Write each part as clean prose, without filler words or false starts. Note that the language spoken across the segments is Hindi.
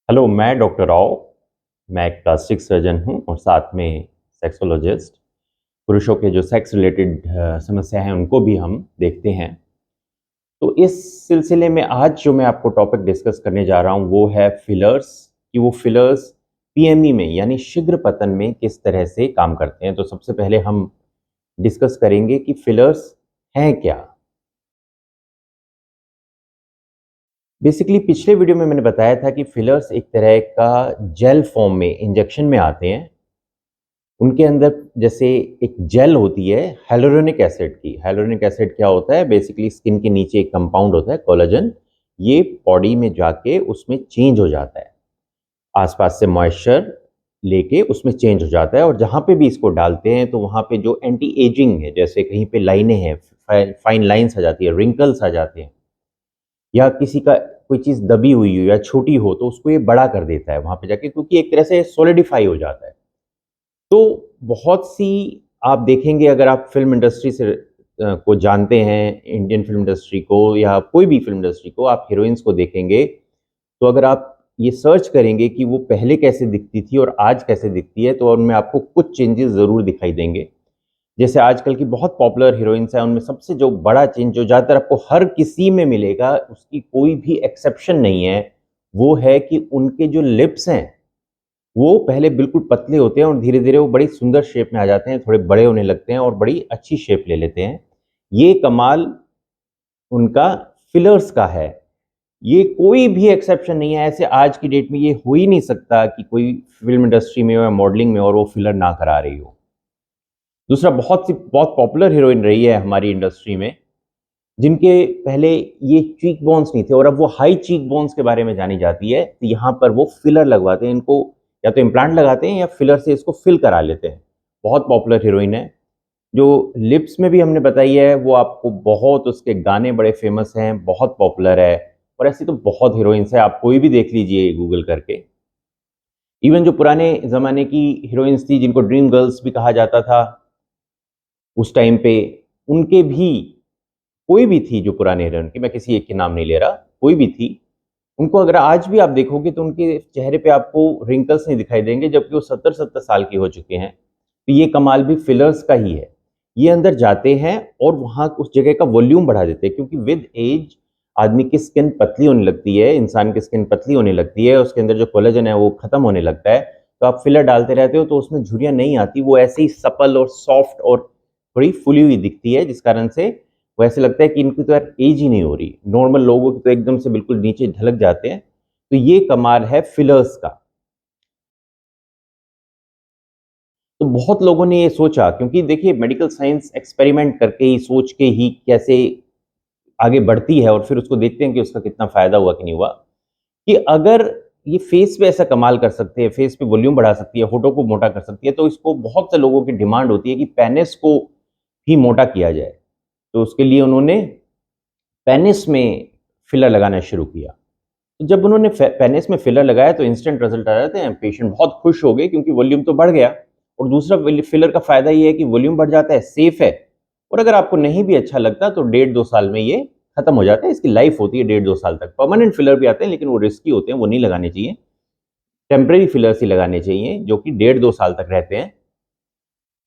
हेलो, मैं डॉक्टर राव। मैं एक प्लास्टिक सर्जन हूँ और साथ में सेक्सोलॉजिस्ट। पुरुषों के जो सेक्स रिलेटेड समस्या हैं उनको भी हम देखते हैं। तो इस सिलसिले में आज जो मैं आपको टॉपिक डिस्कस करने जा रहा हूँ वो है फिलर्स, कि वो फिलर्स पीएमई में यानी शीघ्र पतन में किस तरह से काम करते हैं। तो सबसे पहले हम डिस्कस करेंगे कि फिलर्स हैं क्या। बेसिकली पिछले वीडियो में मैंने बताया था कि फिलर्स एक तरह का जेल फॉर्म में इंजेक्शन में आते हैं। उनके अंदर जैसे एक जेल होती है hyaluronic एसिड की। hyaluronic एसिड क्या होता है? बेसिकली स्किन के नीचे एक कंपाउंड होता है कोलेजन। ये बॉडी में जाके उसमें चेंज हो जाता है, आसपास से मॉइस्चर लेके उसमें चेंज हो जाता है, और जहाँ पे भी इसको डालते हैं तो वहाँ पे जो एंटी एजिंग है, जैसे कहीं पे लाइनें हैं, फाइन लाइन्स आ जाती है, रिंकल्स आ जाते हैं, या किसी का कोई चीज़ दबी हुई हो या छोटी हो तो उसको ये बड़ा कर देता है वहाँ पे जाके, क्योंकि एक तरह से सॉलिडिफाई हो जाता है। तो बहुत सी आप देखेंगे, अगर आप फ़िल्म इंडस्ट्री से को जानते हैं, इंडियन फ़िल्म इंडस्ट्री को या कोई भी फ़िल्म इंडस्ट्री को, आप हीरोइन्स को देखेंगे, तो अगर आप ये सर्च करेंगे कि वो पहले कैसे दिखती थी और आज कैसे दिखती है, तो उनमें आपको कुछ चेंजेस ज़रूर दिखाई देंगे। जैसे आजकल की बहुत पॉपुलर हीरोइन्स हैं, उनमें सबसे जो बड़ा चेंज जो ज़्यादातर आपको हर किसी में मिलेगा, उसकी कोई भी एक्सेप्शन नहीं है, वो है कि उनके जो लिप्स हैं, वो पहले बिल्कुल पतले होते हैं और धीरे-धीरे वो बड़ी सुंदर शेप में आ जाते हैं, थोड़े बड़े होने लगते हैं और बड़ी अच्छी शेप ले लेते हैं। ये कमाल उनका फिलर्स का है। ये कोई भी एक्सेप्शन नहीं है, ऐसे आज की डेट में ये हो ही नहीं सकता कि कोई फ़िल्म इंडस्ट्री में हो या मॉडलिंग में हो और वो फिलर ना करा रही हो। दूसरा, बहुत पॉपुलर हीरोइन रही है हमारी इंडस्ट्री में, जिनके पहले ये चीक बोन्स नहीं थे और अब वो हाई चीक बोन्स के बारे में जानी जाती है। तो यहाँ पर वो फिलर लगवाते हैं, इनको या तो इम्प्लांट लगाते हैं या फिलर से इसको फिल करा लेते हैं। बहुत पॉपुलर हीरोइन है। जो लिप्स में भी हमने बताई है, वो आपको बहुत, उसके गाने बड़े फेमस हैं, बहुत पॉपुलर है। और ऐसी तो बहुत हीरोइंस है, आप कोई भी देख लीजिए गूगल करके। इवन जो पुराने ज़माने की हीरोइंस थी, जिनको ड्रीम गर्ल्स भी कहा जाता था उस टाइम पे, उनके भी कोई भी थी जो पुराने हीरोइन की, मैं किसी एक के नाम नहीं ले रहा, कोई भी थी, उनको अगर आज भी आप देखोगे तो उनके चेहरे पे आपको रिंकल्स नहीं दिखाई देंगे, जबकि वो 70-70 साल के हो चुके हैं। तो ये कमाल भी फिलर्स का ही है। ये अंदर जाते हैं और वहाँ उस जगह का वॉल्यूम बढ़ा देते हैं, क्योंकि विद एज आदमी की स्किन पतली होने लगती है, इंसान की स्किन पतली होने लगती है, उसके अंदर जो कोलेजन है वो खत्म होने लगता है। तो आप फिलर डालते रहते हो तो उसमें झुर्रियाँ नहीं आती, वो ऐसे ही सपल और सॉफ्ट और थोड़ी फुली हुई दिखती है, जिस कारण से वो ऐसे लगता है कि इनकी तो यार एज ही नहीं हो रही। नॉर्मल लोगों की तो एकदम से बिल्कुल नीचे ढलक जाते हैं। तो ये कमाल है फिलर्स का। तो बहुत लोगों ने ये सोचा, क्योंकि देखिए मेडिकल साइंस एक्सपेरिमेंट करके ही, सोच के ही कैसे आगे बढ़ती है, और फिर उसको देखते हैं कि उसका कितना फ़ायदा हुआ कि नहीं हुआ, कि अगर ये फेस पे ऐसा कमाल कर सकते हैं, फेस पे वॉल्यूम बढ़ा सकती है, होठों को मोटा कर सकती है, तो इसको बहुत से लोगों की डिमांड होती है कि पेनिस को भी मोटा किया जाए। तो उसके लिए उन्होंने पेनिस में फिलर लगाना शुरू किया। तो जब उन्होंने पेनिस में फिलर लगाया तो इंस्टेंट रिजल्ट आ जाते हैं, पेशेंट बहुत खुश हो गए, क्योंकि वॉल्यूम तो बढ़ गया। और दूसरा, फिलर का फायदा ये है कि वॉल्यूम बढ़ जाता है, सेफ है, और अगर आपको नहीं भी अच्छा लगता तो 1.5-2 साल में ये खत्म हो जाता है। इसकी लाइफ होती है 1.5-2 साल तक। परमानेंट फिलर भी आते हैं, लेकिन वो रिस्की होते हैं, वो नहीं लगाने चाहिए। टेम्परेरी फिलर्स ही लगाने चाहिए, जो कि 1.5-2 साल तक रहते हैं।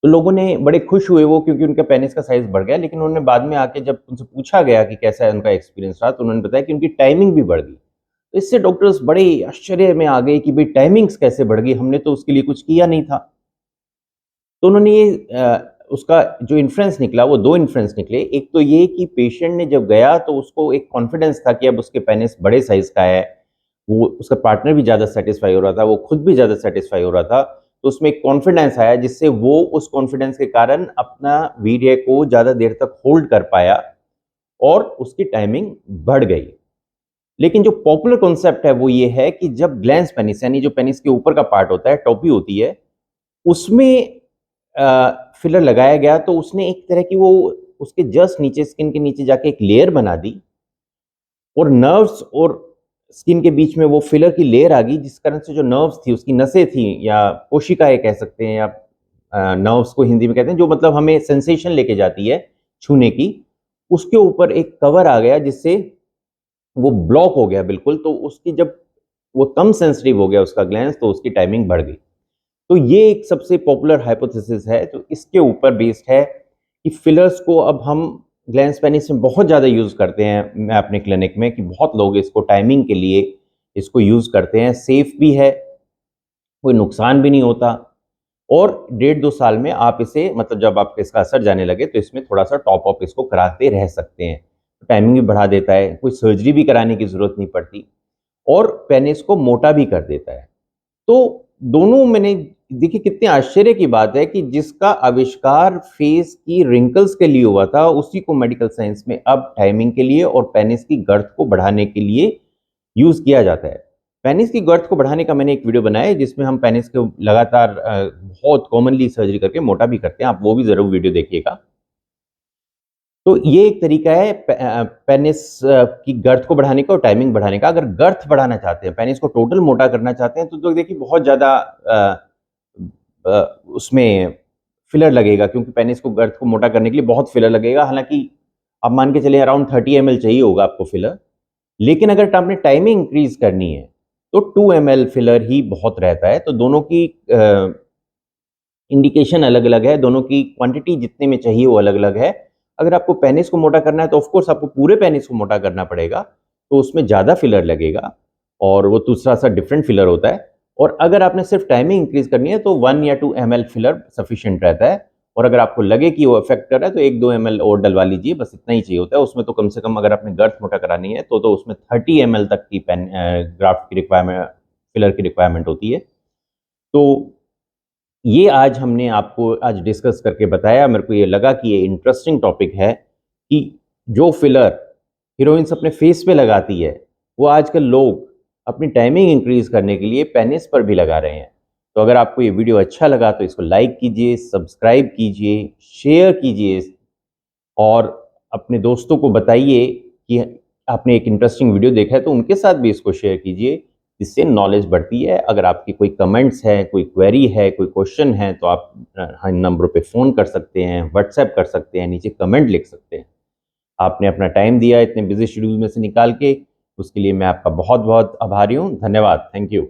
तो लोगों ने बड़े खुश हुए वो, क्योंकि उनका पेनिस का साइज बढ़ गया। लेकिन उन्होंने बाद में आके जब उनसे पूछा गया कि कैसा है उनका एक्सपीरियंस रहा, तो उन्होंने बताया कि उनकी टाइमिंग भी बढ़ गई। तो इससे डॉक्टर्स बड़े आश्चर्य में आ गए कि भाई टाइमिंग्स कैसे बढ़ गई, हमने तो उसके लिए कुछ किया नहीं था। तो उन्होंने ये उसका जो इन्फ्रेंस निकला, वो 2 इन्फ्रेंस निकले। एक तो ये कि पेशेंट ने जब गया तो उसको एक कॉन्फिडेंस था कि अब उसके पेनिस बड़े साइज का है, वो उसका पार्टनर भी ज़्यादा सैटिस्फाई हो रहा था, वो खुद भी ज़्यादा सैटिस्फाई हो रहा था। तो उसमें एक कॉन्फिडेंस आया, जिससे वो उस कॉन्फिडेंस के कारण अपना वीर्य को ज़्यादा देर तक होल्ड कर पाया और उसकी टाइमिंग बढ़ गई। लेकिन जो पॉपुलर कॉन्सेप्ट है वो ये है कि जब ग्लैंस पेनिस, यानी जो पेनिस के ऊपर का पार्ट होता है, टोपी होती है, उसमें फिलर लगाया गया, तो उसने एक तरह की वो उसके जस्ट नीचे, स्किन के नीचे जाके एक लेयर बना दी, और नर्व्स और स्किन के बीच में वो फिलर की लेयर आ गई, जिस कारण से जो नर्व्स थी, उसकी नसें थी, या कोशिकाएं कह सकते हैं, या नर्व्स को हिंदी में कहते हैं, जो मतलब हमें सेंसेशन लेके जाती है छूने की, उसके ऊपर एक कवर आ गया, जिससे वो ब्लॉक हो गया बिल्कुल। तो उसकी जब वो कम सेंसिटिव हो गया उसका ग्लैंस, तो उसकी टाइमिंग बढ़ गई। तो ये एक सबसे पॉपुलर हाइपोथेसिस है, तो इसके ऊपर बेस्ड है कि फिलर्स को अब हम ग्लैंस पेनिस में बहुत ज़्यादा यूज़ करते हैं, मैं अपने क्लिनिक में, कि बहुत लोग इसको टाइमिंग के लिए इसको यूज़ करते हैं। सेफ भी है, कोई नुकसान भी नहीं होता, और 1.5-2 साल में आप इसे, मतलब जब आपको इसका असर जाने लगे, तो इसमें थोड़ा-सा टॉप अप इसको कराते रह सकते हैं। टाइमिंग भी बढ़ा देता है, कोई सर्जरी भी कराने की ज़रूरत नहीं पड़ती, और पेनिस को मोटा भी कर देता है। तो दोनों मैंने, देखिए कितने आश्चर्य की बात है कि जिसका आविष्कार फेस की रिंकल्स के लिए हुआ था, उसी को मेडिकल साइंस में अब टाइमिंग के लिए और पेनिस की गर्थ को बढ़ाने के लिए यूज़ किया जाता है। पेनिस की गर्थ को बढ़ाने का मैंने एक वीडियो बनाया है, जिसमें हम पेनिस को लगातार बहुत कॉमनली सर्जरी करके मोटा भी करते हैं, आप वो भी ज़रूर वीडियो देखिएगा। तो ये एक तरीका है पेनिस की गर्थ को बढ़ाने का और टाइमिंग बढ़ाने का। अगर गर्थ बढ़ाना चाहते हैं, पेनिस को टोटल मोटा करना चाहते हैं, तो देखिए बहुत ज़्यादा उसमें फिलर लगेगा, क्योंकि पेनिस को गर्थ को मोटा करने के लिए बहुत फिलर लगेगा। हालाँकि आप मान के चलिए अराउंड 30 ml चाहिए होगा आपको फिलर। लेकिन अगर आपने टाइमिंग इंक्रीज़ करनी है, तो 2 ml फिलर ही बहुत रहता है। तो दोनों की इंडिकेशन अलग-अलग है, दोनों की क्वांटिटी जितने में चाहिए वो अलग-अलग है। अगर आपको पेनिस को मोटा करना है, तो ऑफ कोर्स आपको पूरे पेनिस को मोटा करना पड़ेगा, तो उसमें ज़्यादा फिलर लगेगा, और वो दूसरा-सा डिफरेंट फिलर होता है। और अगर आपने सिर्फ टाइमिंग इंक्रीज़ करनी है, तो 1 या 2 ml फिलर सफिशिएंट रहता है, और अगर आपको लगे कि वो इफ़ेक्ट कर रहा है, तो 1-2 ml और डलवा लीजिए, बस इतना ही चाहिए होता है। उसमें तो कम से कम, अगर आपने गर्थ मोटा करानी है, तो उसमें 30 ml तक की ग्राफ्ट की रिक्वायरमेंट, फिलर की रिक्वायरमेंट होती है। तो ये आज हमने आपको आज डिस्कस करके बताया। मेरे को ये लगा कि ये इंटरेस्टिंग टॉपिक है कि जो फिलर हीरोइन्स अपने फेस पे लगाती है, वो आजकल लोग अपनी टाइमिंग इंक्रीज करने के लिए पेनिस पर भी लगा रहे हैं। तो अगर आपको ये वीडियो अच्छा लगा, तो इसको लाइक कीजिए, सब्सक्राइब कीजिए, शेयर कीजिए, और अपने दोस्तों को बताइए कि आपने एक इंटरेस्टिंग वीडियो देखा है, तो उनके साथ भी इसको शेयर कीजिए। इससे नॉलेज बढ़ती है। अगर आपकी कोई कमेंट्स है, कोई क्वेरी है, कोई क्वेश्चन है, तो आप इन नंबरों पे फ़ोन कर सकते हैं, व्हाट्सएप कर सकते हैं, नीचे कमेंट लिख सकते हैं। आपने अपना टाइम दिया इतने बिज़ी शेड्यूल में से निकाल के, उसके लिए मैं आपका बहुत-बहुत आभारी हूँ। धन्यवाद। Thank you.